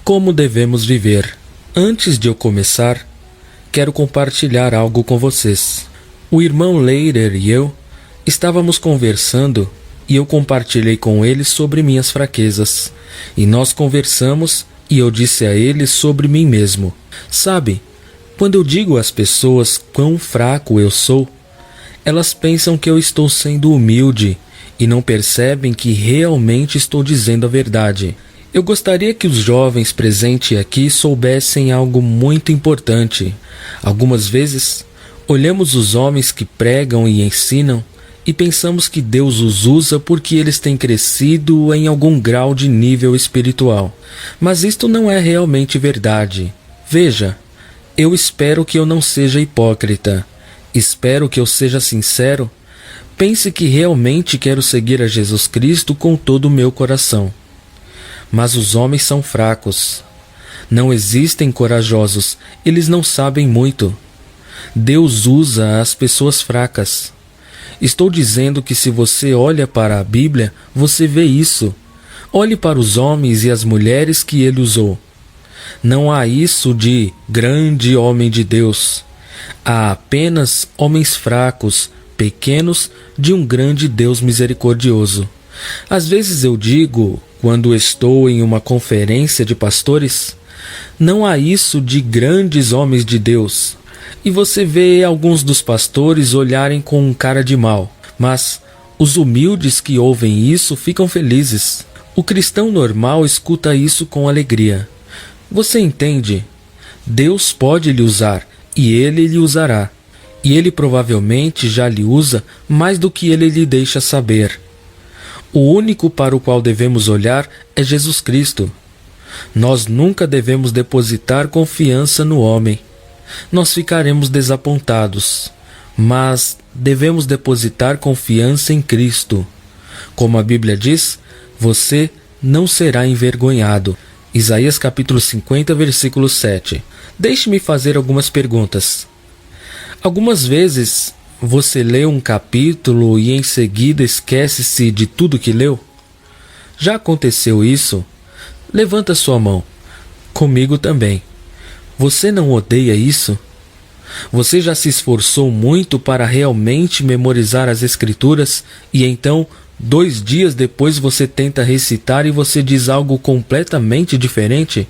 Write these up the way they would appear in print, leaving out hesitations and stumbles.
Como devemos viver? Antes de eu começar, quero compartilhar algo com vocês. O irmão Leirer e eu estávamos conversando e eu compartilhei com ele sobre minhas fraquezas. E nós conversamos e eu disse a ele sobre mim mesmo. Sabe, quando eu digo às pessoas quão fraco eu sou, elas pensam que eu estou sendo humilde e não percebem que realmente estou dizendo a verdade. Eu gostaria que os jovens presentes aqui soubessem algo muito importante. Algumas vezes, olhamos os homens que pregam e ensinam e pensamos que Deus os usa porque eles têm crescido em algum grau de nível espiritual. Mas isto não é realmente verdade. Veja, eu espero que eu não seja hipócrita. Espero que eu seja sincero. Pense que realmente quero seguir a Jesus Cristo com todo o meu coração. Mas os homens são fracos. Não existem corajosos. Eles não sabem muito. Deus usa as pessoas fracas. Estou dizendo que se você olha para a Bíblia, você vê isso. Olhe para os homens e as mulheres que ele usou. Não há isso de grande homem de Deus. Há apenas homens fracos, pequenos, de um grande Deus misericordioso. Às vezes eu digo, quando estou em uma conferência de pastores, não há isso de grandes homens de Deus. E você vê alguns dos pastores olharem com cara de mal, mas os humildes que ouvem isso ficam felizes. O cristão normal escuta isso com alegria. Você entende? Deus pode lhe usar, e ele lhe usará. E ele provavelmente já lhe usa mais do que ele lhe deixa saber. O único para o qual devemos olhar é Jesus Cristo. Nós nunca devemos depositar confiança no homem. Nós ficaremos desapontados, mas devemos depositar confiança em Cristo. Como a Bíblia diz, você não será envergonhado. Isaías capítulo 50, versículo 7. Deixe-me fazer algumas perguntas. Algumas vezes você lê um capítulo e em seguida esquece-se de tudo que leu? Já aconteceu isso? Levanta sua mão. Comigo também. Você não odeia isso? Você já se esforçou muito para realmente memorizar as Escrituras e então, 2 dias depois você tenta recitar e você diz algo completamente diferente?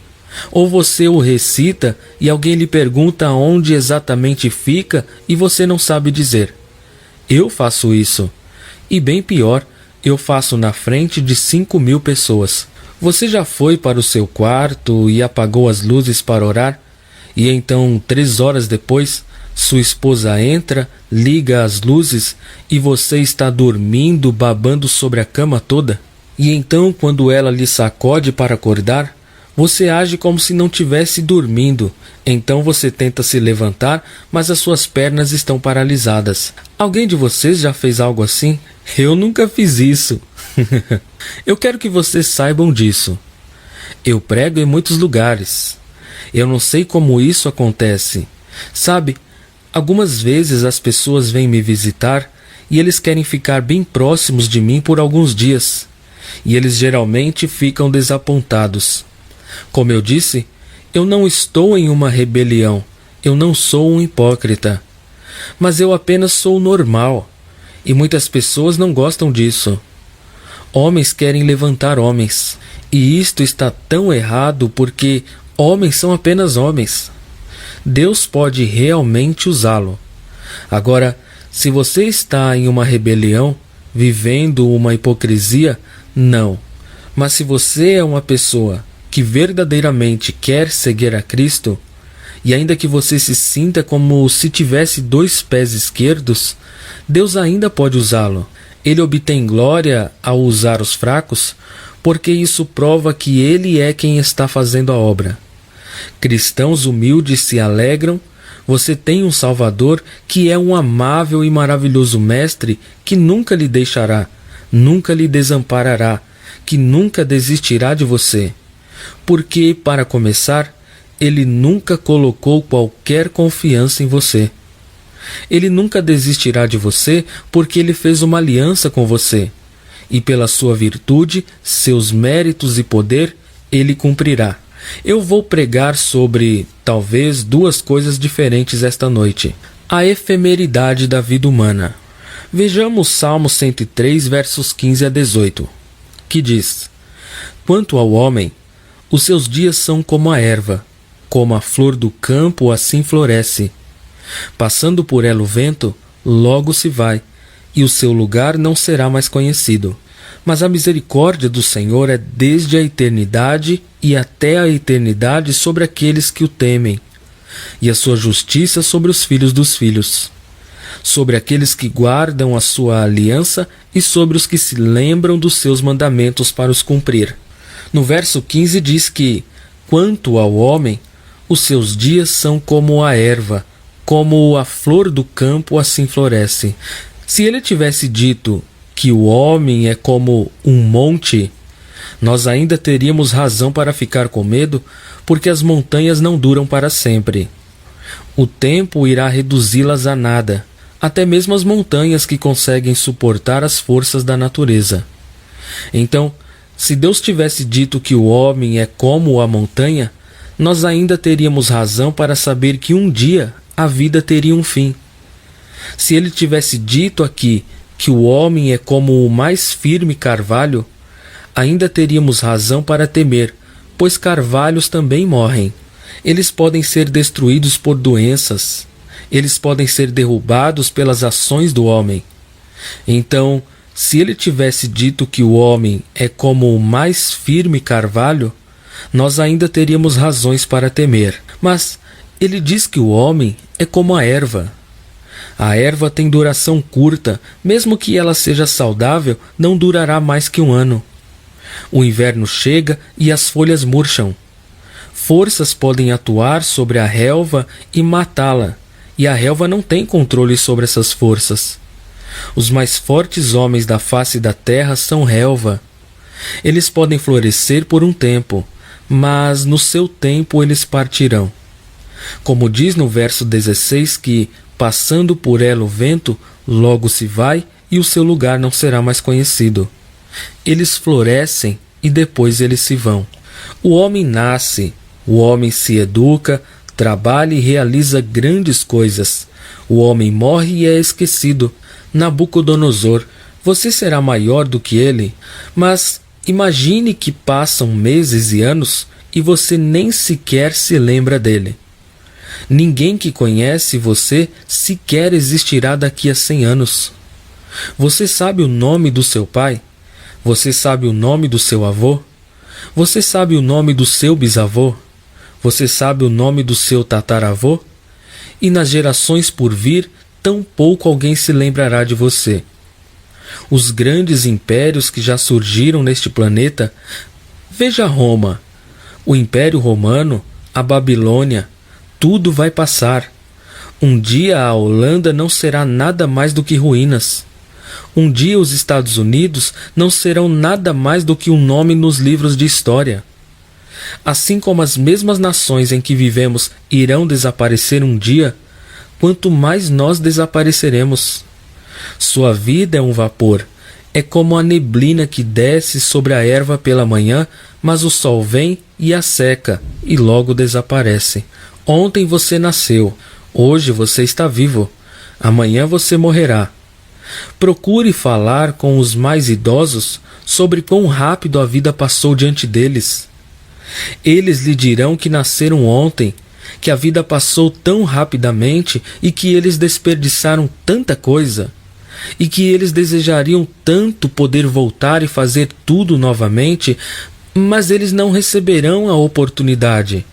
Ou você o recita e alguém lhe pergunta onde exatamente fica e você não sabe dizer? Eu faço isso. E bem pior, eu faço na frente de 5.000 pessoas. Você já foi para o seu quarto e apagou as luzes para orar? E então, 3 horas depois, sua esposa entra, liga as luzes e você está dormindo, babando sobre a cama toda? E então, quando ela lhe sacode para acordar, você age como se não tivesse dormindo. Então você tenta se levantar, mas as suas pernas estão paralisadas. Alguém de vocês já fez algo assim? Eu nunca fiz isso. Eu quero que vocês saibam disso. Eu prego em muitos lugares. Eu não sei como isso acontece. Sabe, algumas vezes as pessoas vêm me visitar e eles querem ficar bem próximos de mim por alguns dias. E eles geralmente ficam desapontados. Como eu disse, eu não estou em uma rebelião. Eu não sou um hipócrita. Mas eu apenas sou normal. E muitas pessoas não gostam disso. Homens querem levantar homens. E isto está tão errado porque homens são apenas homens. Deus pode realmente usá-lo. Agora, se você está em uma rebelião, vivendo uma hipocrisia, não. Mas se você é uma pessoa que verdadeiramente quer seguir a Cristo, e ainda que você se sinta como se tivesse 2 pés esquerdos, Deus ainda pode usá-lo. Ele obtém glória ao usar os fracos, porque isso prova que Ele é quem está fazendo a obra. Cristãos humildes se alegram. Você tem um Salvador que é um amável e maravilhoso Mestre que nunca lhe deixará, nunca lhe desamparará, que nunca desistirá de você. Porque, para começar, Ele nunca colocou qualquer confiança em você. Ele nunca desistirá de você porque Ele fez uma aliança com você. E pela sua virtude, seus méritos e poder, Ele cumprirá. Eu vou pregar sobre, talvez, duas coisas diferentes esta noite. A efemeridade da vida humana. Vejamos Salmo 103, versos 15 a 18, que diz: Quanto ao homem, os seus dias são como a erva, como a flor do campo assim floresce. Passando por ela o vento, logo se vai, e o seu lugar não será mais conhecido. Mas a misericórdia do Senhor é desde a eternidade e até a eternidade sobre aqueles que o temem, e a sua justiça sobre os filhos dos filhos, sobre aqueles que guardam a sua aliança e sobre os que se lembram dos seus mandamentos para os cumprir. No verso 15 diz que, quanto ao homem, os seus dias são como a erva, como a flor do campo assim floresce. Se ele tivesse dito que o homem é como um monte, nós ainda teríamos razão para ficar com medo, porque as montanhas não duram para sempre. O tempo irá reduzi-las a nada, até mesmo as montanhas que conseguem suportar as forças da natureza. Então, se Deus tivesse dito que o homem é como a montanha, nós ainda teríamos razão para saber que um dia a vida teria um fim. Se ele tivesse dito aqui que o homem é como o mais firme carvalho, ainda teríamos razão para temer, pois carvalhos também morrem. Eles podem ser destruídos por doenças. Eles podem ser derrubados pelas ações do homem. Então, se ele tivesse dito que o homem é como o mais firme carvalho, nós ainda teríamos razões para temer. Mas ele diz que o homem é como a erva. A erva tem duração curta, mesmo que ela seja saudável, não durará mais que um ano. O inverno chega e as folhas murcham. Forças podem atuar sobre a relva e matá-la, e a relva não tem controle sobre essas forças. Os mais fortes homens da face da terra são relva. Eles podem florescer por um tempo, mas no seu tempo eles partirão. Como diz no verso 16 que, passando por ela o vento, logo se vai e o seu lugar não será mais conhecido. Eles florescem e depois eles se vão. O homem nasce, o homem se educa, trabalha e realiza grandes coisas. O homem morre e é esquecido. Nabucodonosor, você será maior do que ele, mas imagine que passam meses e anos e você nem sequer se lembra dele. Ninguém que conhece você sequer existirá daqui a 100 anos. Você sabe o nome do seu pai? Você sabe o nome do seu avô? Você sabe o nome do seu bisavô? Você sabe o nome do seu tataravô? E nas gerações por vir, tão pouco alguém se lembrará de você. Os grandes impérios que já surgiram neste planeta, veja Roma, o Império Romano, a Babilônia, tudo vai passar. Um dia a Holanda não será nada mais do que ruínas. Um dia os Estados Unidos não serão nada mais do que um nome nos livros de história. Assim como as mesmas nações em que vivemos irão desaparecer um dia, quanto mais nós desapareceremos. Sua vida é um vapor. É como a neblina que desce sobre a erva pela manhã, mas o sol vem e a seca, e logo desaparece. Ontem você nasceu, hoje você está vivo, amanhã você morrerá. Procure falar com os mais idosos sobre quão rápido a vida passou diante deles. Eles lhe dirão que nasceram ontem, que a vida passou tão rapidamente e que eles desperdiçaram tanta coisa, e que eles desejariam tanto poder voltar e fazer tudo novamente, mas eles não receberão a oportunidade.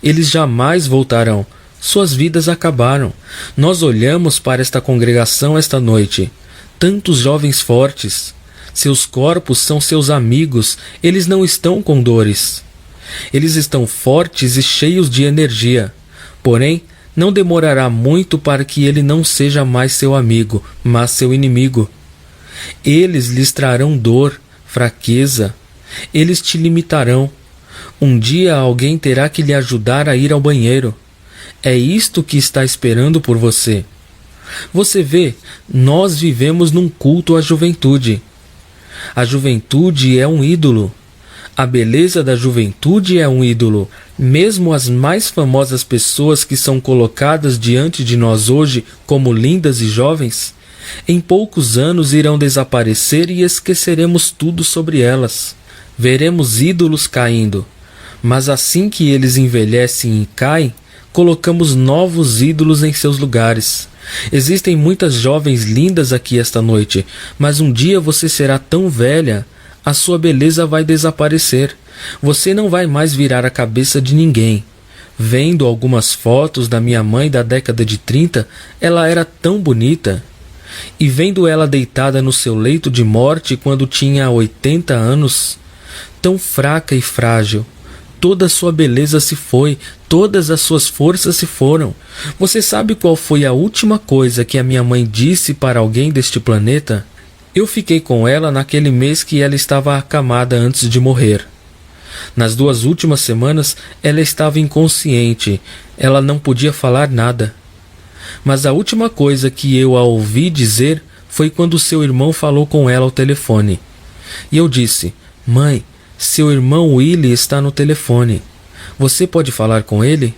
Eles jamais voltarão. Suas vidas acabaram. Nós olhamos para esta congregação esta noite. Tantos jovens fortes. Seus corpos são seus amigos. Eles não estão com dores. Eles estão fortes e cheios de energia. Porém, não demorará muito para que ele não seja mais seu amigo, mas seu inimigo. Eles lhes trarão dor, fraqueza. Eles te limitarão. Um dia alguém terá que lhe ajudar a ir ao banheiro. É isto que está esperando por você. Você vê, nós vivemos num culto à juventude. A juventude é um ídolo. A beleza da juventude é um ídolo. Mesmo as mais famosas pessoas que são colocadas diante de nós hoje como lindas e jovens, em poucos anos irão desaparecer e esqueceremos tudo sobre elas. Veremos ídolos caindo, mas assim que eles envelhecem e caem, colocamos novos ídolos em seus lugares. Existem muitas jovens lindas aqui esta noite, mas um dia você será tão velha, a sua beleza vai desaparecer. Você não vai mais virar a cabeça de ninguém. Vendo algumas fotos da minha mãe da década de 30, ela era tão bonita. E vendo ela deitada no seu leito de morte quando tinha 80 anos, tão fraca e frágil, toda a sua beleza se foi, todas as suas forças se foram. Você sabe qual foi a última coisa que a minha mãe disse para alguém deste planeta? Eu fiquei com ela naquele mês que ela estava acamada antes de morrer. Nas 2 últimas semanas, ela estava inconsciente, ela não podia falar nada. Mas a última coisa que eu a ouvi dizer foi quando seu irmão falou com ela ao telefone. E eu disse: "Mãe, seu irmão Willie está no telefone. Você pode falar com ele?"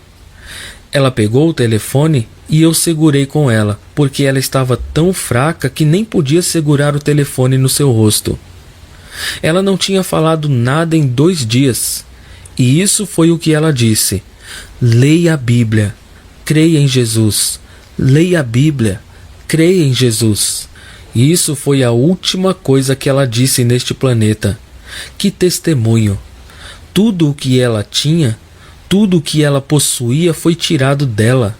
Ela pegou o telefone e eu segurei com ela, porque ela estava tão fraca que nem podia segurar o telefone no seu rosto. Ela não tinha falado nada em 2 dias. E isso foi o que ela disse: "Leia a Bíblia, creia em Jesus. Leia a Bíblia, creia em Jesus." E isso foi a última coisa que ela disse neste planeta. Que testemunho! Tudo o que ela tinha, tudo o que ela possuía foi tirado dela.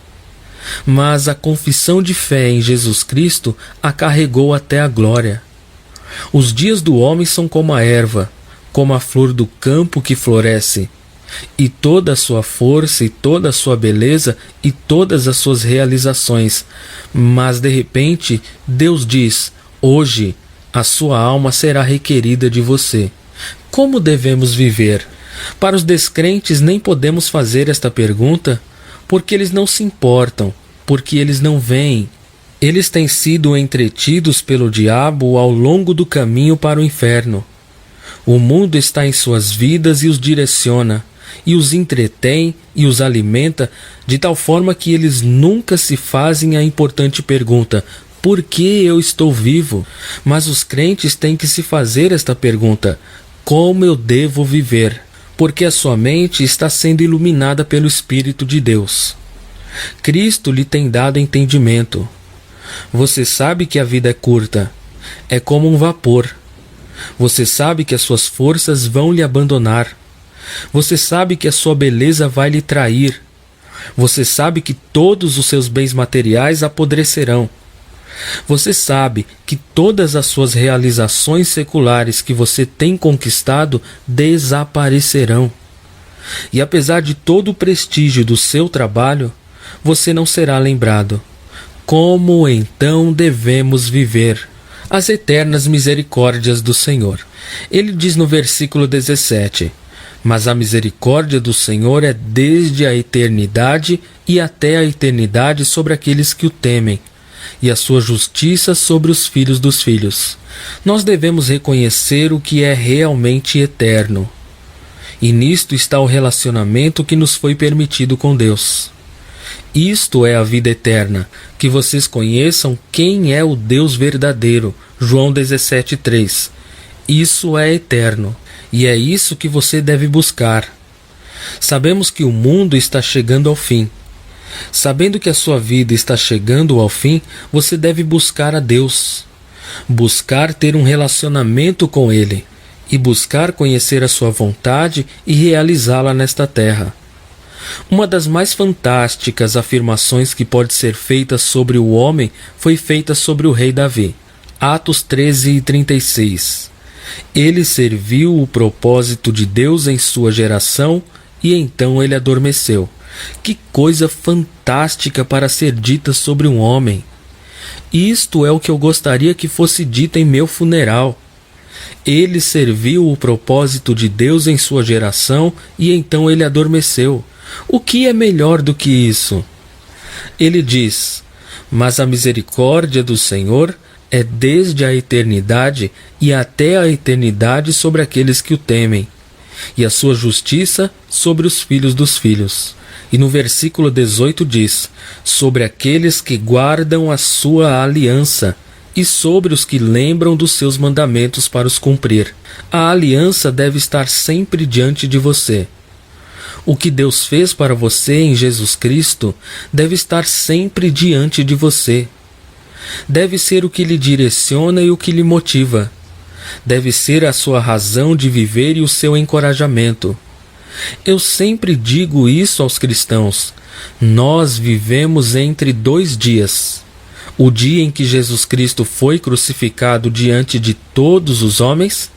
Mas a confissão de fé em Jesus Cristo a carregou até a glória. Os dias do homem são como a erva, como a flor do campo que floresce. E toda a sua força e toda a sua beleza e todas as suas realizações. Mas de repente, Deus diz: "Hoje a sua alma será requerida de você." Como devemos viver? Para os descrentes nem podemos fazer esta pergunta, porque eles não se importam, porque eles não veem. Eles têm sido entretidos pelo diabo ao longo do caminho para o inferno. O mundo está em suas vidas e os direciona, e os entretém e os alimenta, de tal forma que eles nunca se fazem a importante pergunta: por que eu estou vivo? Mas os crentes têm que se fazer esta pergunta: como eu devo viver? Porque a sua mente está sendo iluminada pelo Espírito de Deus. Cristo lhe tem dado entendimento. Você sabe que a vida é curta, é como um vapor. Você sabe que as suas forças vão lhe abandonar. Você sabe que a sua beleza vai lhe trair. Você sabe que todos os seus bens materiais apodrecerão. Você sabe que todas as suas realizações seculares que você tem conquistado desaparecerão. E apesar de todo o prestígio do seu trabalho, você não será lembrado. Como então devemos viver? As eternas misericórdias do Senhor. Ele diz no versículo 17: "Mas a misericórdia do Senhor é desde a eternidade e até a eternidade sobre aqueles que o temem, e a sua justiça sobre os filhos dos filhos." Nós devemos reconhecer o que é realmente eterno. E nisto está o relacionamento que nos foi permitido com Deus. Isto é a vida eterna, que vocês conheçam quem é o Deus verdadeiro. João 17:3. Isso é eterno, e é isso que você deve buscar. Sabemos que o mundo está chegando ao fim. Sabendo que a sua vida está chegando ao fim, você deve buscar a Deus. Buscar ter um relacionamento com Ele, e buscar conhecer a sua vontade e realizá-la nesta terra. Uma das mais fantásticas afirmações que pode ser feita sobre o homem foi feita sobre o rei Davi. Atos 13:36. Ele serviu o propósito de Deus em sua geração e então ele adormeceu. Que coisa fantástica para ser dita sobre um homem! Isto é o que eu gostaria que fosse dito em meu funeral. Ele serviu o propósito de Deus em sua geração e então ele adormeceu. O que é melhor do que isso? Ele diz: "Mas a misericórdia do Senhor é desde a eternidade e até a eternidade sobre aqueles que o temem, e a sua justiça sobre os filhos dos filhos. E no versículo 18 diz: sobre aqueles que guardam a sua aliança, e sobre os que lembram dos seus mandamentos para os cumprir. A aliança deve estar sempre diante de você. O que Deus fez para você em Jesus Cristo deve estar sempre diante de você. Deve ser o que lhe direciona e o que lhe motiva. Deve ser a sua razão de viver e o seu encorajamento. Eu sempre digo isso aos cristãos. Nós vivemos entre dois dias: o dia em que Jesus Cristo foi crucificado diante de todos os homens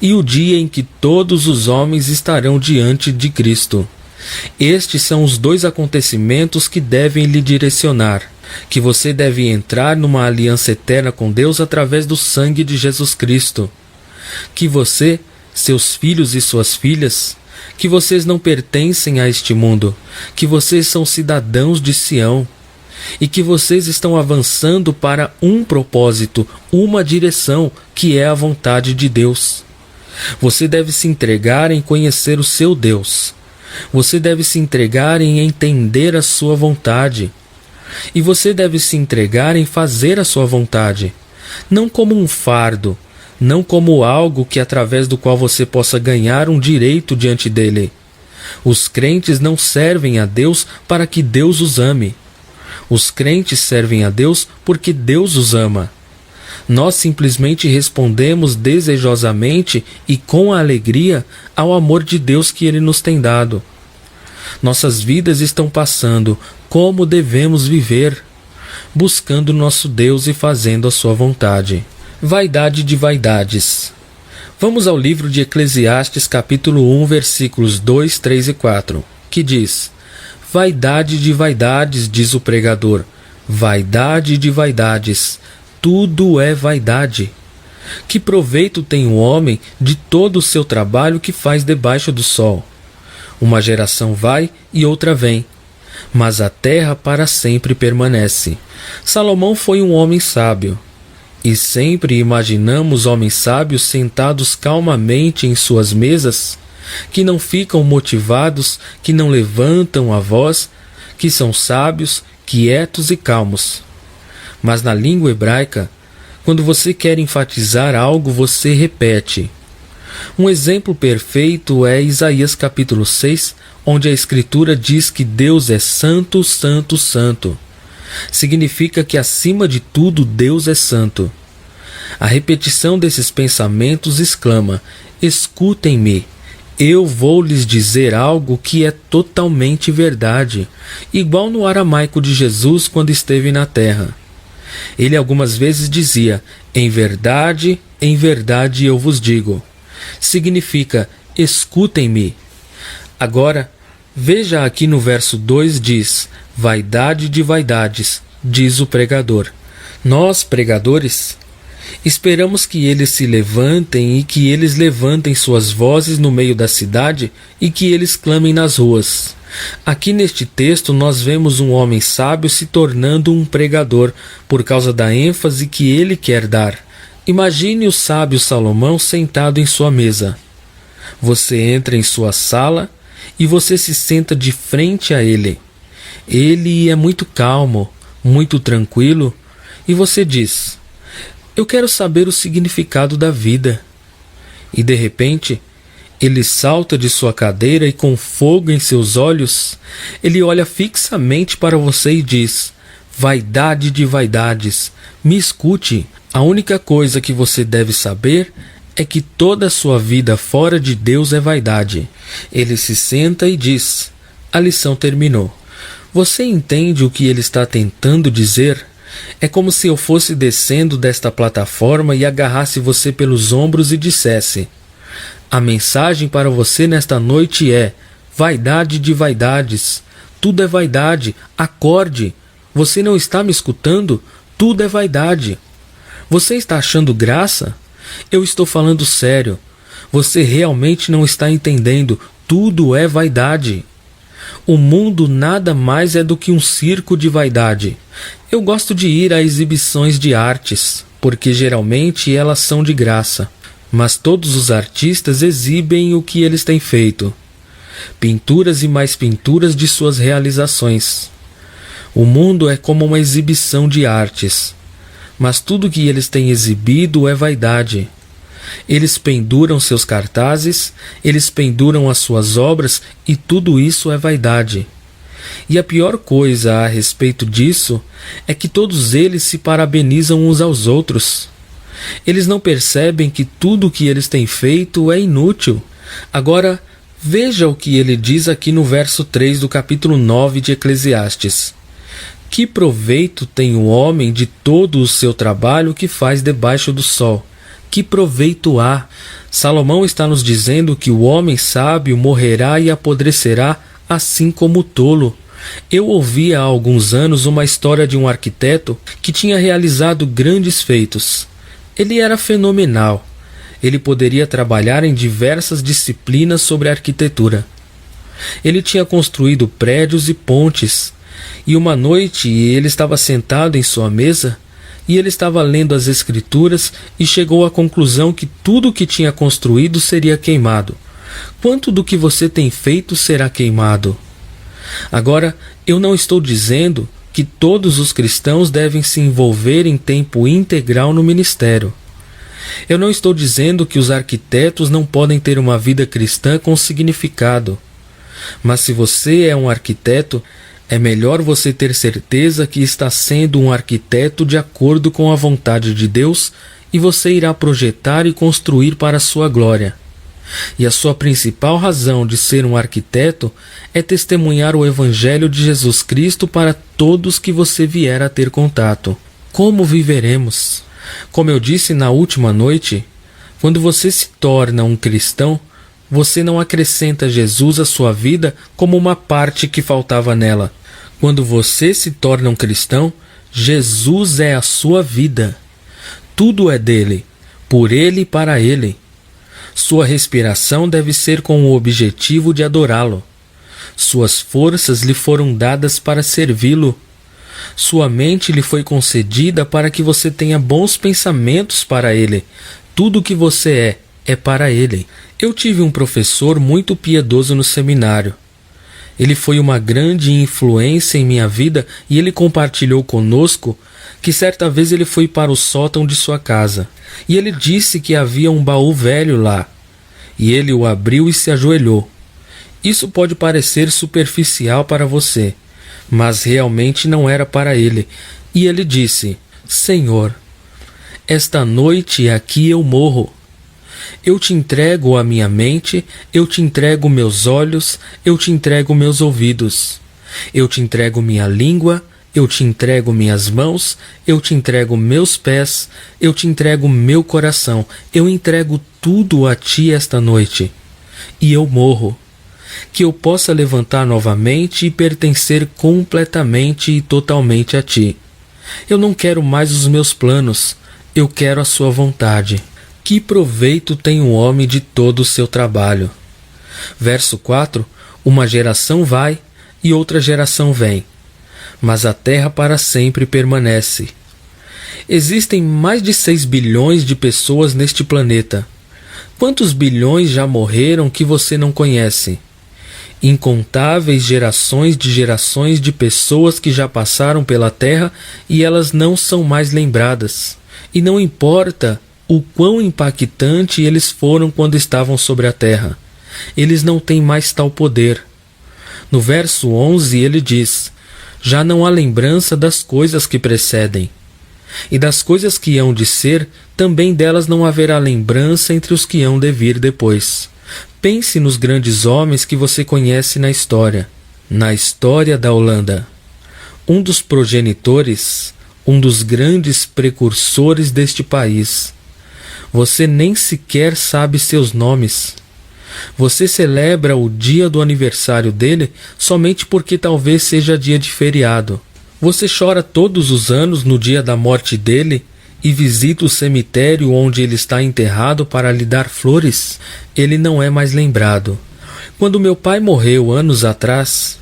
e o dia em que todos os homens estarão diante de Cristo. Estes são os dois acontecimentos que devem lhe direcionar, que você deve entrar numa aliança eterna com Deus através do sangue de Jesus Cristo, que você, seus filhos e suas filhas, que vocês não pertencem a este mundo, que vocês são cidadãos de Sião, e que vocês estão avançando para um propósito, uma direção, que é a vontade de Deus. Você deve se entregar em conhecer o seu Deus. Você deve se entregar em entender a sua vontade. E você deve se entregar em fazer a sua vontade, não como um fardo, não como algo que através do qual você possa ganhar um direito diante dele. Os crentes não servem a Deus para que Deus os ame. Os crentes servem a Deus porque Deus os ama. Nós simplesmente respondemos desejosamente e com alegria ao amor de Deus que Ele nos tem dado. Nossas vidas estão passando como devemos viver, buscando nosso Deus e fazendo a sua vontade. Vaidade de vaidades. Vamos ao livro de Eclesiastes, capítulo 1, versículos 2, 3 e 4, que diz: vaidade de vaidades, diz o pregador, vaidade de vaidades, tudo é vaidade. Que proveito tem o homem de todo o seu trabalho que faz debaixo do sol? Uma geração vai e outra vem, mas a terra para sempre permanece. Salomão foi um homem sábio. E sempre imaginamos homens sábios sentados calmamente em suas mesas, que não ficam motivados, que não levantam a voz, que são sábios, quietos e calmos. Mas na língua hebraica, quando você quer enfatizar algo, você repete. Um exemplo perfeito é Isaías capítulo 6, onde a Escritura diz que Deus é santo, santo, santo. Significa que acima de tudo Deus é santo. A repetição desses pensamentos exclama: escutem-me, eu vou lhes dizer algo que é totalmente verdade, igual no aramaico de Jesus quando esteve na terra. Ele algumas vezes dizia: em verdade eu vos digo. Significa: escutem-me. Agora, veja aqui no verso 2 diz: vaidade de vaidades, diz o pregador. Nós, pregadores, esperamos que eles se levantem e que eles levantem suas vozes no meio da cidade e que eles clamem nas ruas. Aqui neste texto nós vemos um homem sábio se tornando um pregador por causa da ênfase que ele quer dar. Imagine o sábio Salomão sentado em sua mesa. Você entra em sua sala e você se senta de frente a ele. Ele é muito calmo, muito tranquilo, e você diz: eu quero saber o significado da vida. E de repente, ele salta de sua cadeira e com fogo em seus olhos, ele olha fixamente para você e diz: vaidade de vaidades, me escute. A única coisa que você deve saber é que toda a sua vida fora de Deus é vaidade. Ele se senta e diz: a lição terminou. Você entende o que ele está tentando dizer? É como se eu fosse descendo desta plataforma e agarrasse você pelos ombros e dissesse: a mensagem para você nesta noite é: vaidade de vaidades, tudo é vaidade, acorde. Você não está me escutando? Tudo é vaidade. Você está achando graça? Eu estou falando sério. Você realmente não está entendendo. Tudo é vaidade. O mundo nada mais é do que um circo de vaidade. Eu gosto de ir a exibições de artes, porque geralmente elas são de graça. Mas todos os artistas exibem o que eles têm feito. Pinturas e mais pinturas de suas realizações. O mundo é como uma exibição de artes. Mas tudo que eles têm exibido é vaidade. Eles penduram seus cartazes, eles penduram as suas obras, e tudo isso é vaidade. E a pior coisa a respeito disso é que todos eles se parabenizam uns aos outros. Eles não percebem que tudo o que eles têm feito é inútil. Agora, veja o que ele diz aqui no verso 3 do capítulo 9 de Eclesiastes. Que proveito tem o homem de todo o seu trabalho que faz debaixo do sol? Que proveito há? Salomão está nos dizendo que o homem sábio morrerá e apodrecerá, assim como o tolo. Eu ouvi há alguns anos uma história de um arquiteto que tinha realizado grandes feitos. Ele era fenomenal. Ele poderia trabalhar em diversas disciplinas sobre arquitetura. Ele tinha construído prédios e pontes. E uma noite ele estava sentado em sua mesa e ele estava lendo as Escrituras e chegou à conclusão que tudo o que tinha construído seria queimado. Quanto do que você tem feito será queimado? Agora, eu não estou dizendo que todos os cristãos devem se envolver em tempo integral no ministério. Eu não estou dizendo que os arquitetos não podem ter uma vida cristã com significado. Mas se você é um arquiteto, é melhor você ter certeza que está sendo um arquiteto de acordo com a vontade de Deus e você irá projetar e construir para a sua glória. E a sua principal razão de ser um arquiteto é testemunhar o Evangelho de Jesus Cristo para todos que você vier a ter contato. Como viveremos? Como eu disse na última noite, quando você se torna um cristão, você não acrescenta Jesus à sua vida como uma parte que faltava nela. Quando você se torna um cristão, Jesus é a sua vida. Tudo é dele, por ele e para ele. Sua respiração deve ser com o objetivo de adorá-lo. Suas forças lhe foram dadas para servi-lo. Sua mente lhe foi concedida para que você tenha bons pensamentos para ele. Tudo o que você é para ele. Eu tive um professor muito piedoso no seminário. Ele foi uma grande influência em minha vida e ele compartilhou conosco que certa vez ele foi para o sótão de sua casa. E ele disse que havia um baú velho lá. E ele o abriu e se ajoelhou. Isso pode parecer superficial para você, mas realmente não era para ele. E ele disse: Senhor, esta noite aqui eu morro. Eu te entrego a minha mente, eu te entrego meus olhos, eu te entrego meus ouvidos. Eu te entrego minha língua, eu te entrego minhas mãos, eu te entrego meus pés, eu te entrego meu coração. Eu entrego tudo a ti esta noite. E eu morro. Que eu possa levantar novamente e pertencer completamente e totalmente a ti. Eu não quero mais os meus planos, eu quero a sua vontade. Que proveito tem o homem de todo o seu trabalho? Verso 4. Uma geração vai e outra geração vem, mas a terra para sempre permanece. Existem mais de 6 bilhões de pessoas neste planeta. Quantos bilhões já morreram que você não conhece? Incontáveis gerações de pessoas que já passaram pela terra e elas não são mais lembradas. E não importa o quão impactante eles foram quando estavam sobre a terra. Eles não têm mais tal poder. No verso 11 ele diz: já não há lembrança das coisas que precedem. E das coisas que hão de ser, também delas não haverá lembrança entre os que hão de vir depois. Pense nos grandes homens que você conhece na história. Na história da Holanda. Um dos progenitores, um dos grandes precursores deste país. Você nem sequer sabe seus nomes. Você celebra o dia do aniversário dele somente porque talvez seja dia de feriado. Você chora todos os anos no dia da morte dele e visita o cemitério onde ele está enterrado para lhe dar flores. Ele não é mais lembrado. Quando meu pai morreu anos atrás,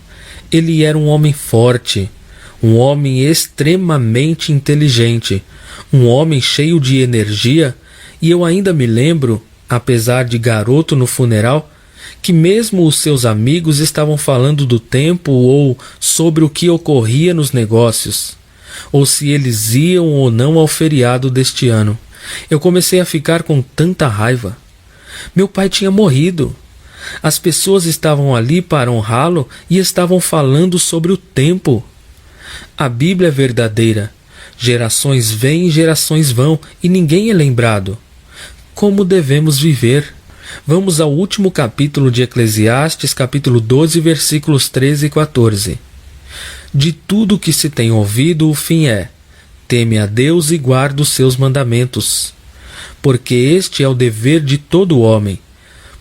ele era um homem forte, um homem extremamente inteligente, um homem cheio de energia, E eu ainda me lembro, apesar de garoto no funeral, que mesmo os seus amigos estavam falando do tempo ou sobre o que ocorria nos negócios, ou se eles iam ou não ao feriado deste ano. Eu comecei a ficar com tanta raiva. Meu pai tinha morrido. As pessoas estavam ali para honrá-lo e estavam falando sobre o tempo. A Bíblia é verdadeira. Gerações vêm e gerações vão, e ninguém é lembrado. Como devemos viver? Vamos ao último capítulo de Eclesiastes, capítulo 12, versículos 13 e 14. De tudo que se tem ouvido, o fim é: teme a Deus e guarda os seus mandamentos. Porque este é o dever de todo homem.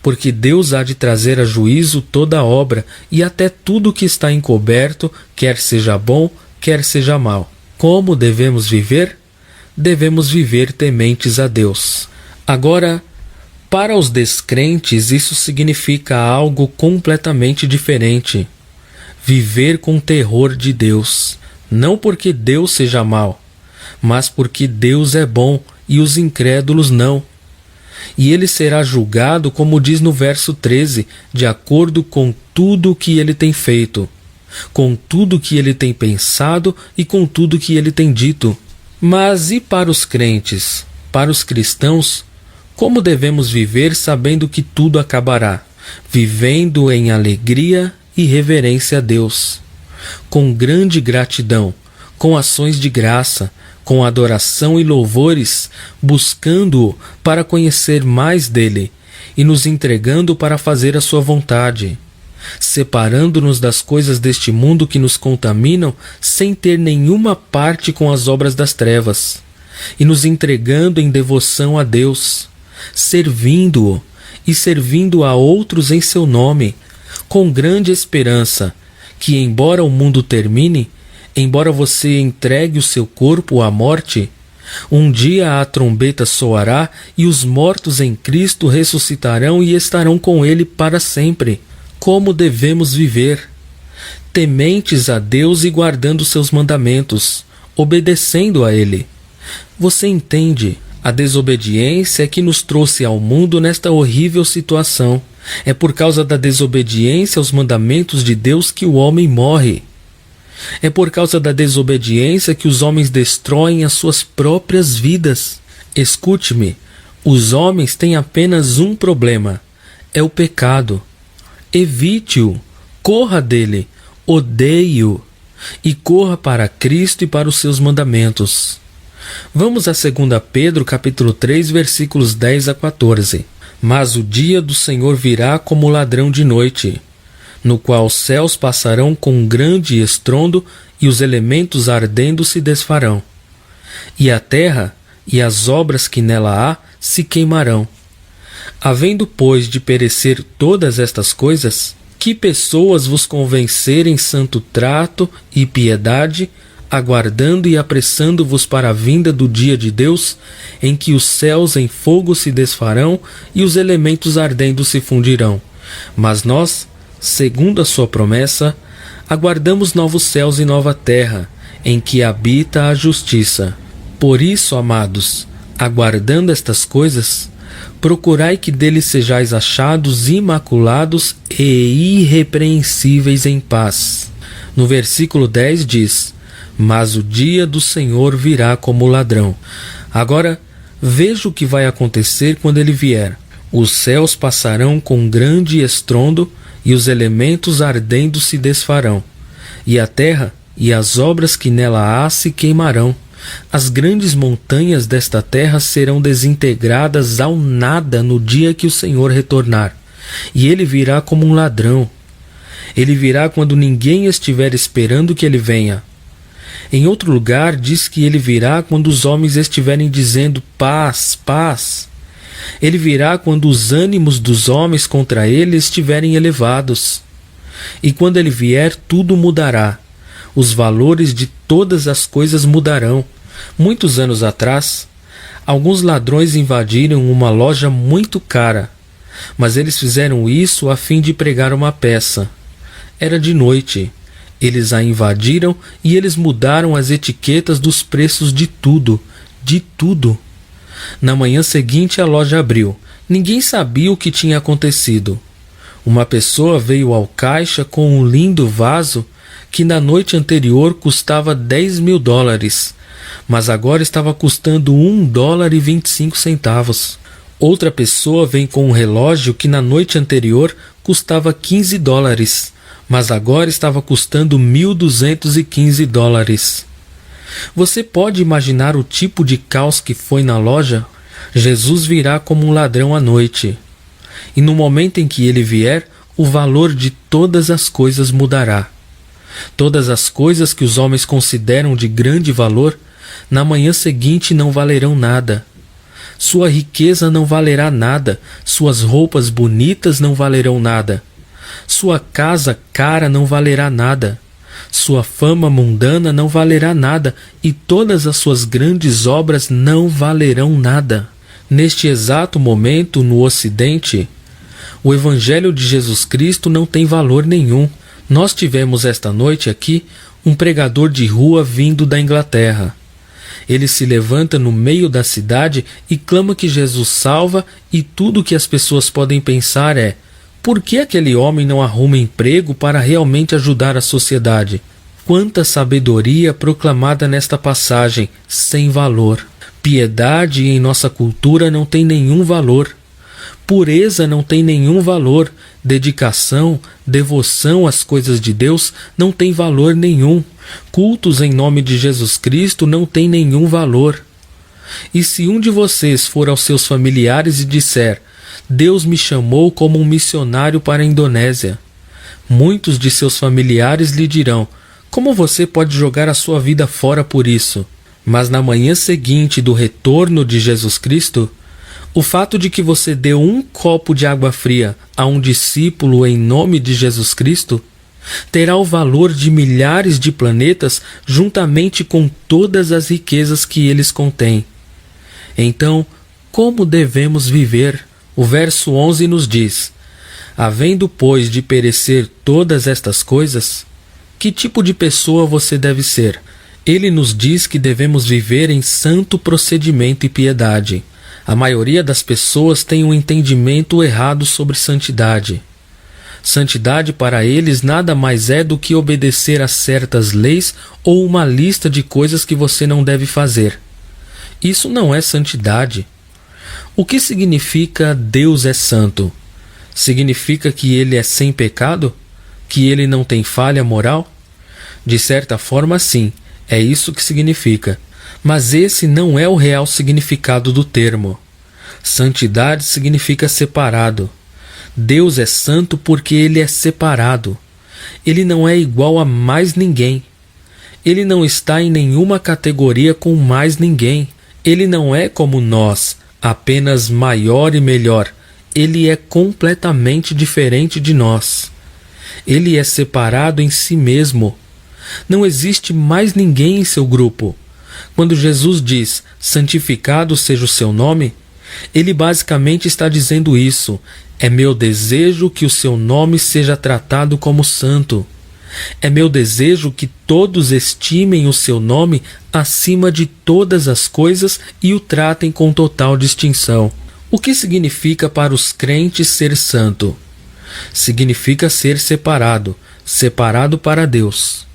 Porque Deus há de trazer a juízo toda a obra e até tudo que está encoberto, quer seja bom, quer seja mal. Como devemos viver? Devemos viver tementes a Deus. Agora, para os descrentes, isso significa algo completamente diferente. Viver com terror de Deus, não porque Deus seja mau, mas porque Deus é bom e os incrédulos não. E ele será julgado, como diz no verso 13, de acordo com tudo o que ele tem feito, com tudo o que ele tem pensado e com tudo o que ele tem dito. Mas e para os crentes, para os cristãos, como devemos viver sabendo que tudo acabará? Vivendo em alegria e reverência a Deus, com grande gratidão, com ações de graça, com adoração e louvores, buscando-o para conhecer mais dele e nos entregando para fazer a sua vontade, separando-nos das coisas deste mundo que nos contaminam sem ter nenhuma parte com as obras das trevas, e nos entregando em devoção a Deus, servindo-o e servindo a outros em seu nome, com grande esperança que, embora o mundo termine, embora você entregue o seu corpo à morte, um dia a trombeta soará e os mortos em Cristo ressuscitarão e estarão com ele para sempre. Como devemos viver? Tementes a Deus e guardando seus mandamentos, obedecendo a ele. Você entende? A desobediência é que nos trouxe ao mundo nesta horrível situação. É por causa da desobediência aos mandamentos de Deus que o homem morre. É por causa da desobediência que os homens destroem as suas próprias vidas. Escute-me, os homens têm apenas um problema: é o pecado. Evite-o, corra dele, odeie-o e corra para Cristo e para os seus mandamentos. Vamos a 2 Pedro capítulo 3, versículos 10 a 14. Mas o dia do Senhor virá como ladrão de noite, no qual os céus passarão com um grande estrondo e os elementos ardendo se desfarão. E a terra e as obras que nela há se queimarão. Havendo, pois, de perecer todas estas coisas, que pessoas vos convencerem santo trato e piedade, aguardando e apressando-vos para a vinda do dia de Deus, em que os céus em fogo se desfarão e os elementos ardendo se fundirão. Mas nós, segundo a sua promessa, aguardamos novos céus e nova terra, em que habita a justiça. Por isso, amados, aguardando estas coisas, procurai que dele sejais achados imaculados e irrepreensíveis em paz. No versículo 10 diz: mas o dia do Senhor virá como ladrão. Agora, veja o que vai acontecer quando ele vier. Os céus passarão com grande estrondo e os elementos ardendo se desfarão. E a terra e as obras que nela há se queimarão. As grandes montanhas desta terra serão desintegradas ao nada no dia que o Senhor retornar. E ele virá como um ladrão. Ele virá quando ninguém estiver esperando que ele venha. Em outro lugar diz que ele virá quando os homens estiverem dizendo paz, paz. Ele virá quando os ânimos dos homens contra ele estiverem elevados. E quando ele vier, tudo mudará. Os valores de todas as coisas mudarão. Muitos anos atrás, alguns ladrões invadiram uma loja muito cara, mas eles fizeram isso a fim de pregar uma peça. Era de noite. Eles a invadiram e eles mudaram as etiquetas dos preços de tudo, de tudo. Na manhã seguinte a loja abriu. Ninguém sabia o que tinha acontecido. Uma pessoa veio ao caixa com um lindo vaso que na noite anterior custava $10.000, mas agora estava custando $1,25. Outra pessoa vem com um relógio que na noite anterior custava $15, mas agora estava custando $1.215. Você pode imaginar o tipo de caos que foi na loja? Jesus virá como um ladrão à noite. E no momento em que ele vier, o valor de todas as coisas mudará. Todas as coisas que os homens consideram de grande valor, na manhã seguinte não valerão nada. Sua riqueza não valerá nada, suas roupas bonitas não valerão nada. Sua casa cara não valerá nada. Sua fama mundana não valerá nada, e todas as suas grandes obras não valerão nada. Neste exato momento, no Ocidente, o Evangelho de Jesus Cristo não tem valor nenhum. Nós tivemos esta noite aqui um pregador de rua vindo da Inglaterra. Ele se levanta no meio da cidade e clama que Jesus salva, e tudo o que as pessoas podem pensar é: por que aquele homem não arruma emprego para realmente ajudar a sociedade? Quanta sabedoria proclamada nesta passagem, sem valor. Piedade em nossa cultura não tem nenhum valor. Pureza não tem nenhum valor. Dedicação, devoção às coisas de Deus não tem valor nenhum. Cultos em nome de Jesus Cristo não tem nenhum valor. E se um de vocês for aos seus familiares e disser: Deus me chamou como um missionário para a Indonésia, muitos de seus familiares lhe dirão: como você pode jogar a sua vida fora por isso? Mas na manhã seguinte do retorno de Jesus Cristo, o fato de que você deu um copo de água fria a um discípulo em nome de Jesus Cristo terá o valor de milhares de planetas juntamente com todas as riquezas que eles contêm. Então, como devemos viver? O verso 11 nos diz: havendo, pois, de perecer todas estas coisas, que tipo de pessoa você deve ser? Ele nos diz que devemos viver em santo procedimento e piedade. A maioria das pessoas tem um entendimento errado sobre santidade. Santidade para eles nada mais é do que obedecer a certas leis ou uma lista de coisas que você não deve fazer. Isso não é santidade. O que significa Deus é santo? Significa que ele é sem pecado? Que ele não tem falha moral? De certa forma, sim, é isso que significa. Mas esse não é o real significado do termo. Santidade significa separado. Deus é santo porque ele é separado. Ele não é igual a mais ninguém. Ele não está em nenhuma categoria com mais ninguém. Ele não é como nós, apenas maior e melhor. Ele é completamente diferente de nós. Ele é separado em si mesmo. Não existe mais ninguém em seu grupo. Quando Jesus diz: santificado seja o seu nome, ele basicamente está dizendo isso: é meu desejo que o seu nome seja tratado como santo. É meu desejo que todos estimem o seu nome acima de todas as coisas e o tratem com total distinção. O que significa para os crentes ser santo? Significa ser separado, separado para Deus.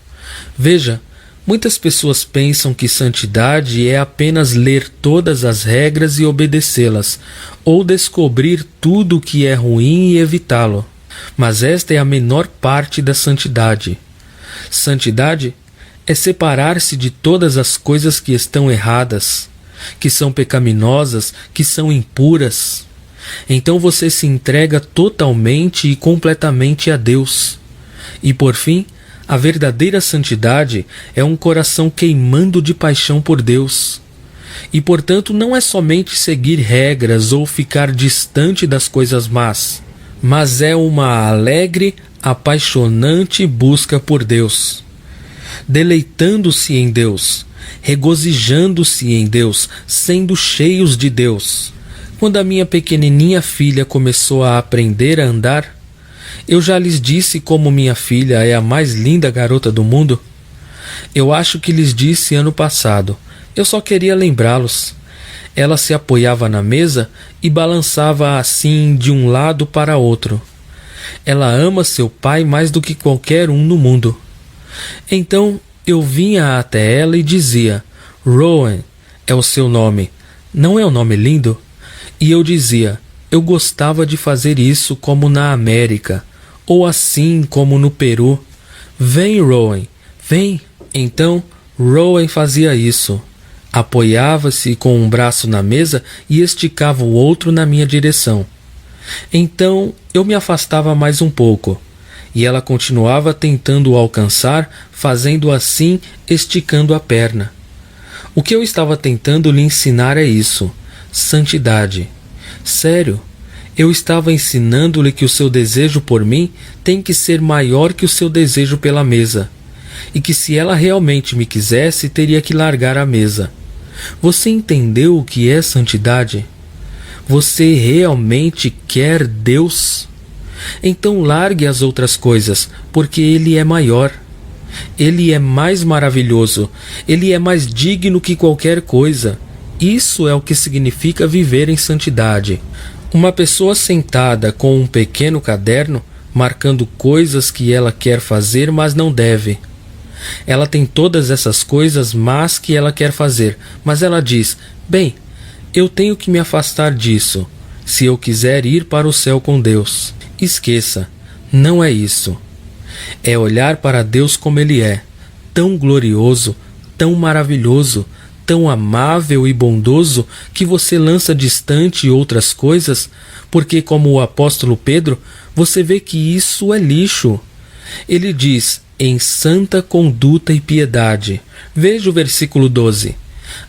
Veja, muitas pessoas pensam que santidade é apenas ler todas as regras e obedecê-las, ou descobrir tudo o que é ruim e evitá-lo. Mas esta é a menor parte da santidade. Santidade é separar-se de todas as coisas que estão erradas, que são pecaminosas, que são impuras. Então você se entrega totalmente e completamente a Deus. E por fim, a verdadeira santidade é um coração queimando de paixão por Deus. E portanto não é somente seguir regras ou ficar distante das coisas más, mas é uma alegre, apaixonante busca por Deus, deleitando-se em Deus, regozijando-se em Deus, sendo cheios de Deus. Quando a minha pequenininha filha começou a aprender a andar, eu já lhes disse como minha filha é a mais linda garota do mundo? Eu acho que lhes disse ano passado. Eu só queria lembrá-los. Ela se apoiava na mesa e balançava assim de um lado para outro. Ela ama seu pai mais do que qualquer um no mundo. Então eu vinha até ela e dizia: Rowan é o seu nome, não é um nome lindo? E eu dizia: eu gostava de fazer isso como na América, ou assim como no Peru. Vem, Rowan, vem. Então Rowan fazia isso. Apoiava-se com um braço na mesa e esticava o outro na minha direção. Então eu me afastava mais um pouco, e ela continuava tentando o alcançar, fazendo assim, esticando a perna. O que eu estava tentando lhe ensinar é isso: santidade. Sério, eu estava ensinando-lhe que o seu desejo por mim tem que ser maior que o seu desejo pela mesa, e que se ela realmente me quisesse, teria que largar a mesa. Você entendeu o que é santidade? Você realmente quer Deus? Então largue as outras coisas, porque Ele é maior. Ele é mais maravilhoso. Ele é mais digno que qualquer coisa. Isso é o que significa viver em santidade. Uma pessoa sentada com um pequeno caderno, marcando coisas que ela quer fazer, mas não deve. Ela tem todas essas coisas más que ela quer fazer, mas ela diz: bem, eu tenho que me afastar disso, se eu quiser ir para o céu com Deus. Esqueça, não é isso. É olhar para Deus como Ele é, tão glorioso, tão maravilhoso, tão amável e bondoso, que você lança distante outras coisas, porque, como o apóstolo Pedro, você vê que isso é lixo. Ele diz: em santa conduta e piedade. Veja o versículo 12.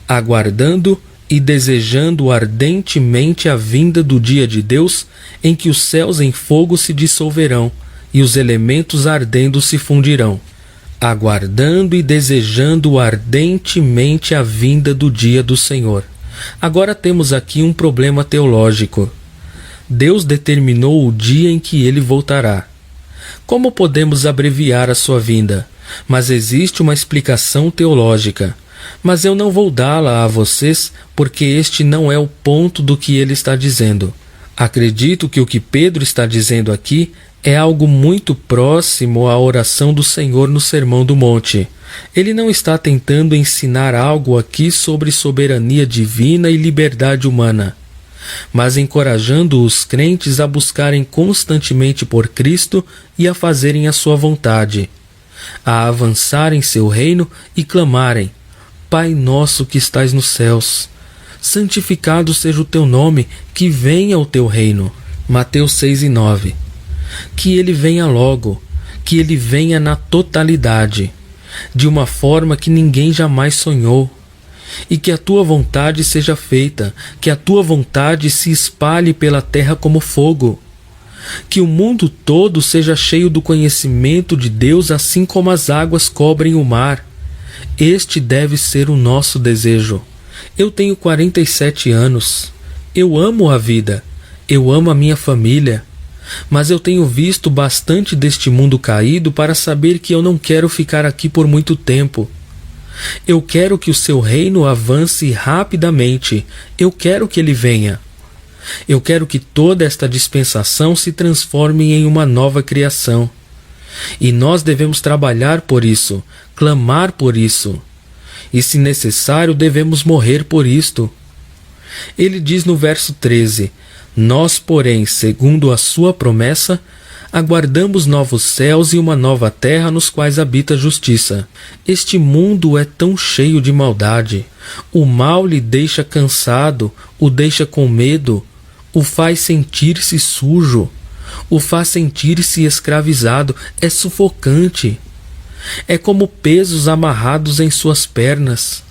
Aguardando e desejando ardentemente a vinda do dia de Deus, em que os céus em fogo se dissolverão e os elementos ardendo se fundirão. Aguardando e desejando ardentemente a vinda do dia do Senhor. Agora temos aqui um problema teológico. Deus determinou o dia em que ele voltará. Como podemos abreviar a sua vinda? Mas existe uma explicação teológica. Mas eu não vou dá-la a vocês, porque este não é o ponto do que ele está dizendo. Acredito que o que Pedro está dizendo aqui é algo muito próximo à oração do Senhor no Sermão do Monte. Ele não está tentando ensinar algo aqui sobre soberania divina e liberdade humana, mas encorajando os crentes a buscarem constantemente por Cristo e a fazerem a sua vontade, a avançar em seu reino e clamarem: Pai nosso que estais nos céus, santificado seja o teu nome, que venha o teu reino. Mateus 6:9. Que ele venha logo, que ele venha na totalidade, de uma forma que ninguém jamais sonhou. E que a tua vontade seja feita, que a tua vontade se espalhe pela terra como fogo. Que o mundo todo seja cheio do conhecimento de Deus, assim como as águas cobrem o mar. Este deve ser o nosso desejo. Eu tenho 47 anos. Eu amo a vida. Eu amo a minha família. Mas eu tenho visto bastante deste mundo caído para saber que eu não quero ficar aqui por muito tempo. Eu quero que o seu reino avance rapidamente. Eu quero que ele venha. Eu quero que toda esta dispensação se transforme em uma nova criação. E nós devemos trabalhar por isso, clamar por isso. E, se necessário, devemos morrer por isto. Ele diz no verso 13: Nós, porém, segundo a sua promessa, aguardamos novos céus e uma nova terra nos quais habita a justiça. Este mundo é tão cheio de maldade. O mal lhe deixa cansado, o deixa com medo, o faz sentir-se sujo, o faz sentir-se escravizado. É sufocante. É como pesos amarrados em suas pernas.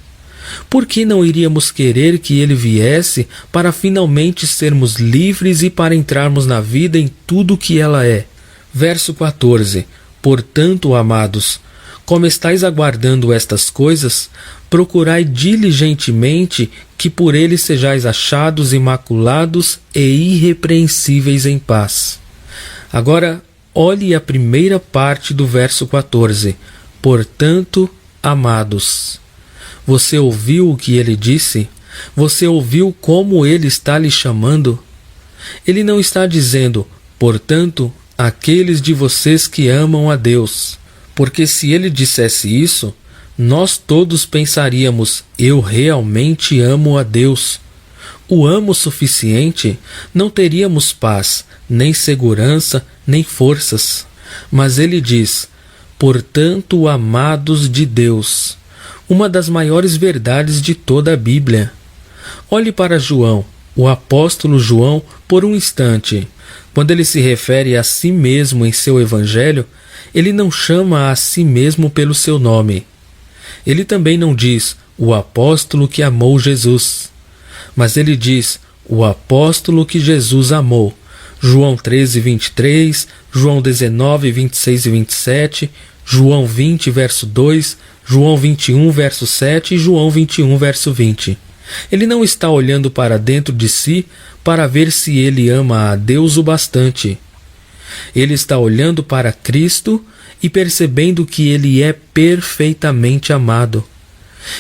Por que não iríamos querer que ele viesse para finalmente sermos livres e para entrarmos na vida em tudo o que ela é? Verso 14. Portanto, amados, como estáis aguardando estas coisas, procurai diligentemente que por ele sejais achados imaculados e irrepreensíveis em paz. Agora, olhe a primeira parte do verso 14. Portanto, amados. Você ouviu o que ele disse? Você ouviu como ele está lhe chamando? Ele não está dizendo, portanto, aqueles de vocês que amam a Deus. Porque se ele dissesse isso, nós todos pensaríamos, eu realmente amo a Deus. O amo suficiente, não teríamos paz, nem segurança, nem forças. Mas ele diz, portanto, amados de Deus, uma das maiores verdades de toda a Bíblia. Olhe para João, o apóstolo João, por um instante. Quando ele se refere a si mesmo em seu evangelho, ele não chama a si mesmo pelo seu nome. Ele também não diz, o apóstolo que amou Jesus. Mas ele diz, o apóstolo que Jesus amou. João 13, 23, João 19, 26 e 27, João 20, verso 2, João 21, verso 7 e João 21, verso 20. Ele não está olhando para dentro de si para ver se ele ama a Deus o bastante. Ele está olhando para Cristo e percebendo que ele é perfeitamente amado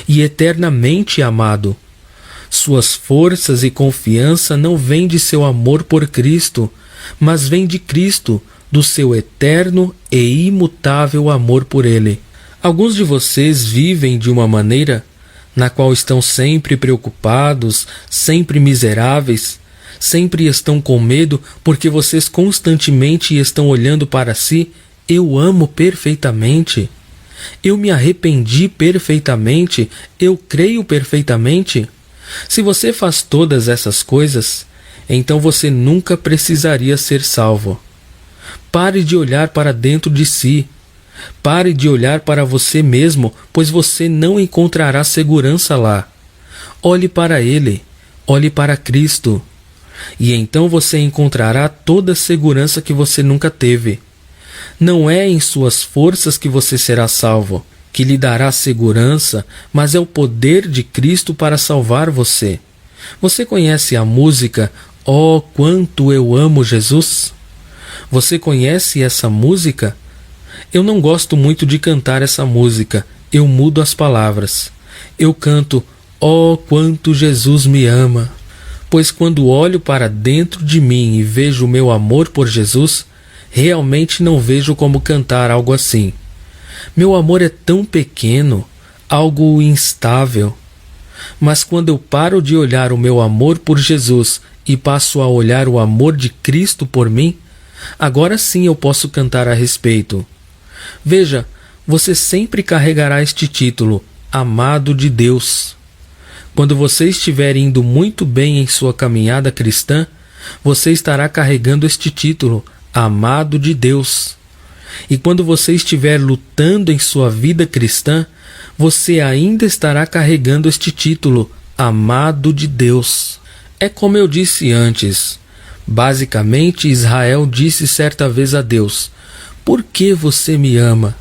e eternamente amado. Suas forças e confiança não vêm de seu amor por Cristo, mas vêm de Cristo, do seu eterno e imutável amor por Ele. Alguns de vocês vivem de uma maneira na qual estão sempre preocupados, sempre miseráveis, sempre estão com medo porque vocês constantemente estão olhando para si. Eu amo perfeitamente, eu me arrependi perfeitamente, eu creio perfeitamente. Se você faz todas essas coisas, então você nunca precisaria ser salvo. Pare de olhar para dentro de si. Pare de olhar para você mesmo, pois você não encontrará segurança lá. Olhe para Ele, olhe para Cristo. E então você encontrará toda a segurança que você nunca teve. Não é em suas forças que você será salvo, que lhe dará segurança, mas é o poder de Cristo para salvar você. Você conhece a música Oh, quanto eu amo Jesus? Você conhece essa música? Eu não gosto muito de cantar essa música, eu mudo as palavras. Eu canto Oh, quanto Jesus me ama, pois quando olho para dentro de mim e vejo o meu amor por Jesus, realmente não vejo como cantar algo assim. Meu amor é tão pequeno, algo instável. Mas quando eu paro de olhar o meu amor por Jesus e passo a olhar o amor de Cristo por mim, agora sim eu posso cantar a respeito. Veja, você sempre carregará este título, Amado de Deus. Quando você estiver indo muito bem em sua caminhada cristã, você estará carregando este título, Amado de Deus. E quando você estiver lutando em sua vida cristã, você ainda estará carregando este título, Amado de Deus. É como eu disse antes. Basicamente, Israel disse certa vez a Deus, por que você me ama?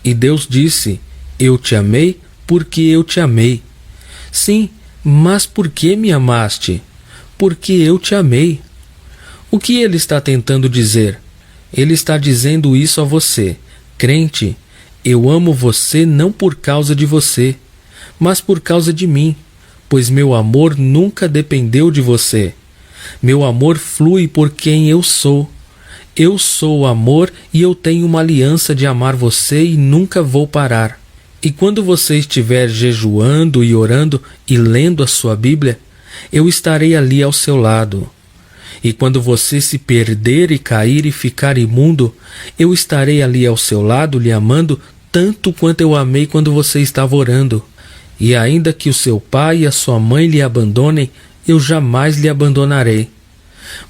E Deus disse, eu te amei porque eu te amei. Sim, mas por que me amaste? Porque eu te amei. O que ele está tentando dizer? Ele está dizendo isso a você, crente, eu amo você não por causa de você, mas por causa de mim, pois meu amor nunca dependeu de você. Meu amor flui por quem eu sou. Eu sou o amor e eu tenho uma aliança de amar você e nunca vou parar. E quando você estiver jejuando e orando e lendo a sua Bíblia, eu estarei ali ao seu lado. E quando você se perder e cair e ficar imundo, eu estarei ali ao seu lado lhe amando tanto quanto eu amei quando você estava orando. E ainda que o seu pai e a sua mãe lhe abandonem, eu jamais lhe abandonarei.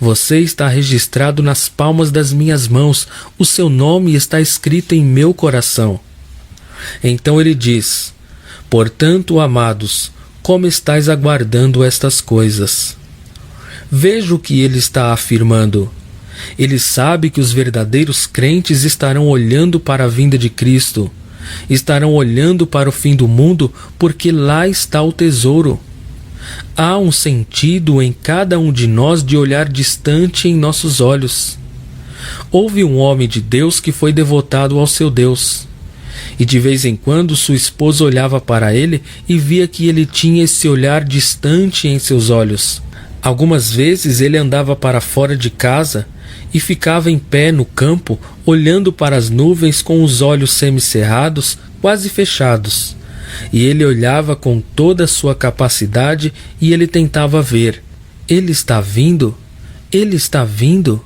Você está registrado nas palmas das minhas mãos, o seu nome está escrito em meu coração. Então ele diz, portanto, amados, como estáis aguardando estas coisas? Veja o que ele está afirmando. Ele sabe que os verdadeiros crentes estarão olhando para a vinda de Cristo, estarão olhando para o fim do mundo, porque lá está o tesouro. Há um sentido em cada um de nós de olhar distante em nossos olhos. Houve um homem de Deus que foi devotado ao seu Deus. E de vez em quando sua esposa olhava para ele e via que ele tinha esse olhar distante em seus olhos. Algumas vezes ele andava para fora de casa e ficava em pé no campo, olhando para as nuvens com os olhos semicerrados, quase fechados. E ele olhava com toda a sua capacidade e ele tentava ver. Ele está vindo? Ele está vindo?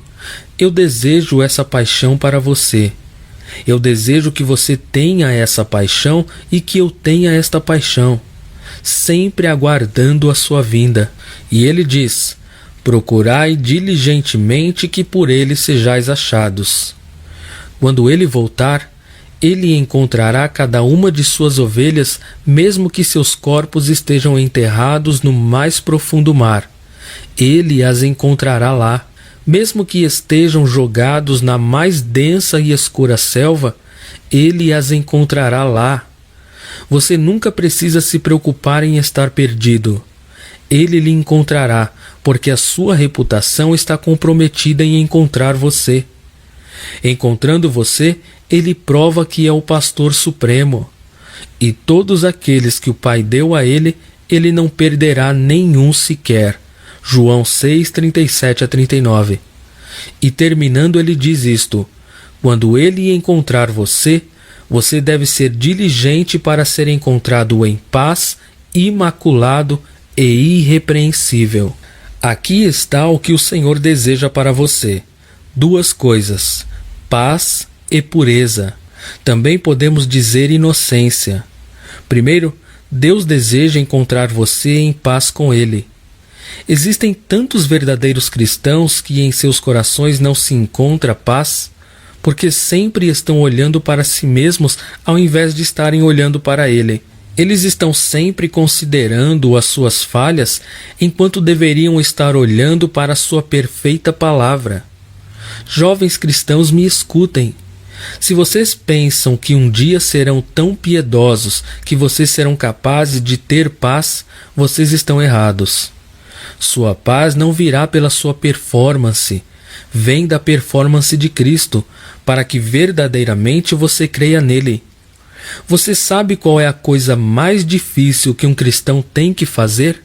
Eu desejo essa paixão para você. Eu desejo que você tenha essa paixão e que eu tenha esta paixão, sempre aguardando a sua vinda. E ele diz: procurai diligentemente que por ele sejais achados. Quando ele voltar, ele encontrará cada uma de suas ovelhas, mesmo que seus corpos estejam enterrados no mais profundo mar. Ele as encontrará lá. Mesmo que estejam jogados na mais densa e escura selva, ele as encontrará lá. Você nunca precisa se preocupar em estar perdido. Ele lhe encontrará, porque a sua reputação está comprometida em encontrar você. Encontrando você, ele prova que é o pastor supremo. E todos aqueles que o Pai deu a ele, ele não perderá nenhum sequer. João 6, 37 a 39. E terminando ele diz isto: quando ele encontrar você, você deve ser diligente para ser encontrado em paz, imaculado e irrepreensível. Aqui está o que o Senhor deseja para você: duas coisas, paz e pureza. Também podemos dizer inocência. Primeiro, Deus deseja encontrar você em paz com Ele. Existem tantos verdadeiros cristãos que em seus corações não se encontra paz, porque sempre estão olhando para si mesmos ao invés de estarem olhando para Ele. Eles estão sempre considerando as suas falhas, enquanto deveriam estar olhando para a sua perfeita palavra. Jovens cristãos, me escutem. Se vocês pensam que um dia serão tão piedosos que vocês serão capazes de ter paz, vocês estão errados. Sua paz não virá pela sua performance, vem da performance de Cristo, para que verdadeiramente você creia nele. Você sabe qual é a coisa mais difícil que um cristão tem que fazer?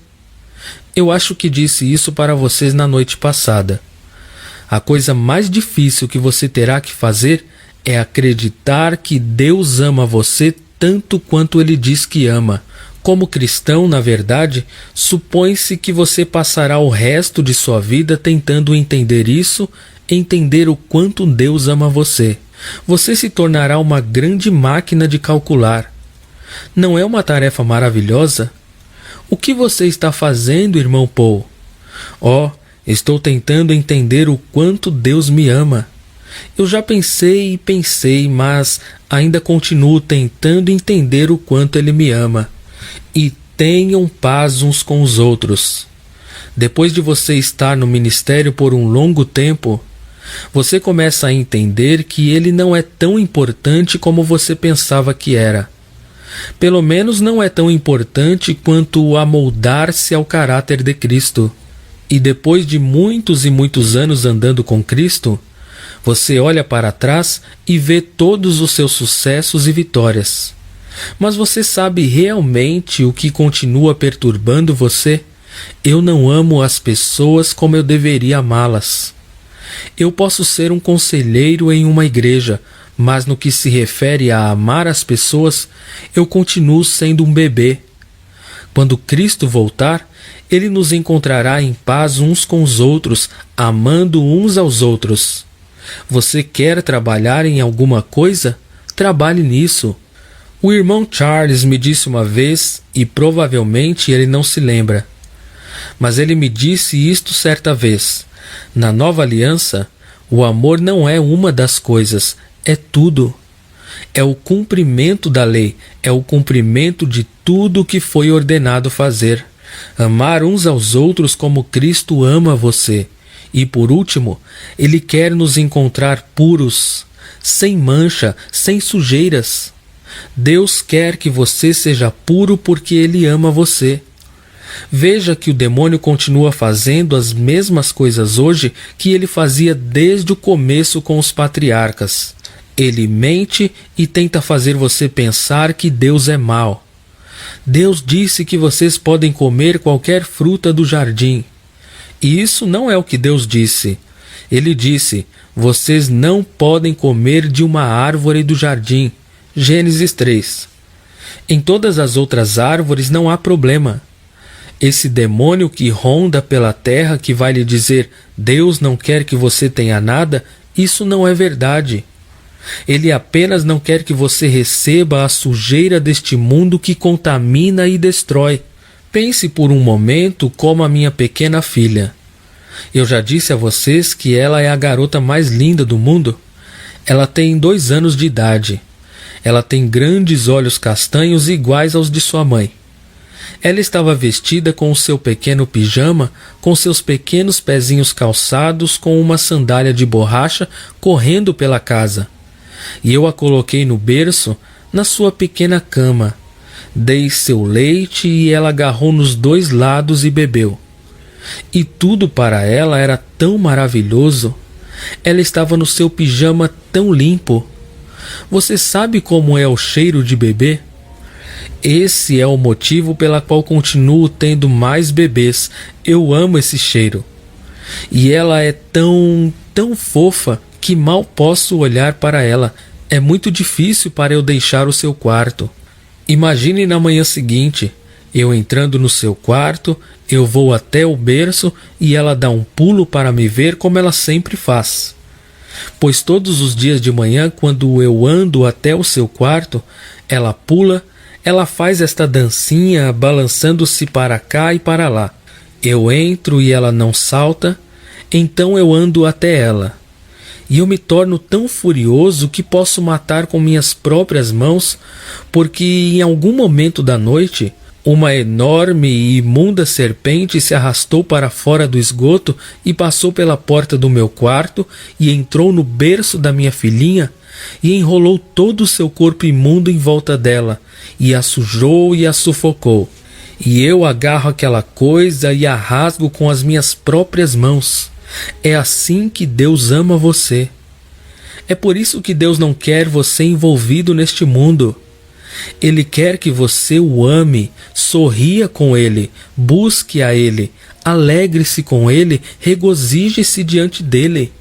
Eu acho que disse isso para vocês na noite passada. A coisa mais difícil que você terá que fazer é acreditar que Deus ama você tanto quanto Ele diz que ama. Como cristão, na verdade, supõe-se que você passará o resto de sua vida tentando entender isso, entender o quanto Deus ama você. Você se tornará uma grande máquina de calcular. Não é uma tarefa maravilhosa? O que você está fazendo, irmão Paul? Estou tentando entender o quanto Deus me ama. Eu já pensei e pensei, mas ainda continuo tentando entender o quanto Ele me ama. E tenham paz uns com os outros. Depois de você estar no ministério por um longo tempo, você começa a entender que ele não é tão importante como você pensava que era. Pelo menos não é tão importante quanto amoldar-se ao caráter de Cristo. E depois de muitos e muitos anos andando com Cristo, você olha para trás e vê todos os seus sucessos e vitórias. Mas você sabe realmente o que continua perturbando você? Eu não amo as pessoas como eu deveria amá-las. Eu posso ser um conselheiro em uma igreja, mas no que se refere a amar as pessoas, eu continuo sendo um bebê. Quando Cristo voltar, Ele nos encontrará em paz uns com os outros, amando uns aos outros. Você quer trabalhar em alguma coisa? Trabalhe nisso. O irmão Charles me disse uma vez, e provavelmente ele não se lembra, mas ele me disse isto certa vez: na nova aliança, o amor não é uma das coisas, é tudo. É o cumprimento da lei, é o cumprimento de tudo o que foi ordenado fazer. Amar uns aos outros como Cristo ama você. E por último, Ele quer nos encontrar puros, sem mancha, sem sujeiras. Deus quer que você seja puro porque Ele ama você. Veja que o demônio continua fazendo as mesmas coisas hoje que ele fazia desde o começo com os patriarcas. Ele mente e tenta fazer você pensar que Deus é mau. Deus disse que vocês podem comer qualquer fruta do jardim. E isso não é o que Deus disse. Ele disse: vocês não podem comer de uma árvore do jardim. Gênesis 3. Em todas as outras árvores não há problema. Esse demônio que ronda pela terra, que vai lhe dizer: Deus não quer que você tenha nada, isso não é verdade. Ele apenas não quer que você receba a sujeira deste mundo que contamina e destrói. Pense por um momento como a minha pequena filha. Eu já disse a vocês que ela é a garota mais linda do mundo. Ela tem 2 anos de idade. Ela tem grandes olhos castanhos iguais aos de sua mãe. Ela estava vestida com o seu pequeno pijama, com seus pequenos pezinhos calçados, com uma sandália de borracha, correndo pela casa. E eu a coloquei no berço, na sua pequena cama. Dei seu leite e ela agarrou nos 2 lados e bebeu. E tudo para ela era tão maravilhoso. Ela estava no seu pijama tão limpo. Você sabe como é o cheiro de bebê? Esse é o motivo pela qual continuo tendo mais bebês. Eu amo esse cheiro. E ela é tão fofa que mal posso olhar para ela. É muito difícil para eu deixar o seu quarto. Imagine na manhã seguinte, eu entrando no seu quarto, eu vou até o berço e ela dá um pulo para me ver como ela sempre faz. Pois todos os dias de manhã, quando eu ando até o seu quarto, ela pula, ela faz esta dancinha balançando-se para cá e para lá. Eu entro e ela não salta, então eu ando até ela. E eu me torno tão furioso que posso matar com minhas próprias mãos, porque em algum momento da noite, uma enorme e imunda serpente se arrastou para fora do esgoto e passou pela porta do meu quarto e entrou no berço da minha filhinha e enrolou todo o seu corpo imundo em volta dela e a sujou e a sufocou. E eu agarro aquela coisa e a rasgo com as minhas próprias mãos. É assim que Deus ama você. É por isso que Deus não quer você envolvido neste mundo. Ele quer que você o ame, sorria com ele, busque a ele, alegre-se com ele, regozije-se diante dele.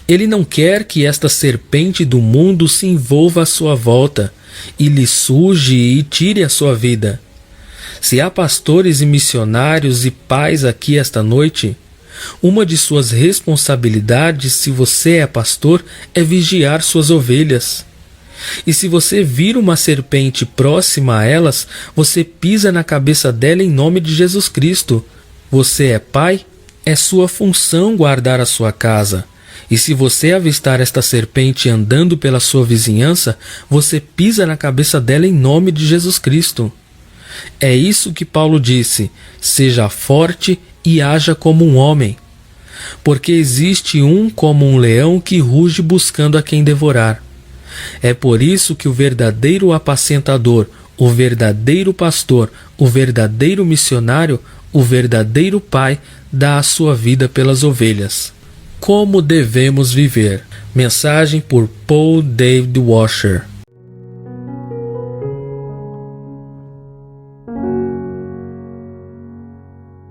Ele não quer que esta serpente do mundo se envolva à sua volta e lhe suje e tire a sua vida. Se há pastores e missionários e pais aqui esta noite, uma de suas responsabilidades, se você é pastor, é vigiar suas ovelhas. E se você vir uma serpente próxima a elas, você pisa na cabeça dela em nome de Jesus Cristo. Você é pai? É sua função guardar a sua casa. E se você avistar esta serpente andando pela sua vizinhança, você pisa na cabeça dela em nome de Jesus Cristo. É isso que Paulo disse: seja forte e haja como um homem. Porque existe um como um leão que ruge buscando a quem devorar. É por isso que o verdadeiro apacentador, o verdadeiro pastor, o verdadeiro missionário, o verdadeiro pai dá a sua vida pelas ovelhas. Como devemos viver? Mensagem por Paul David Washer.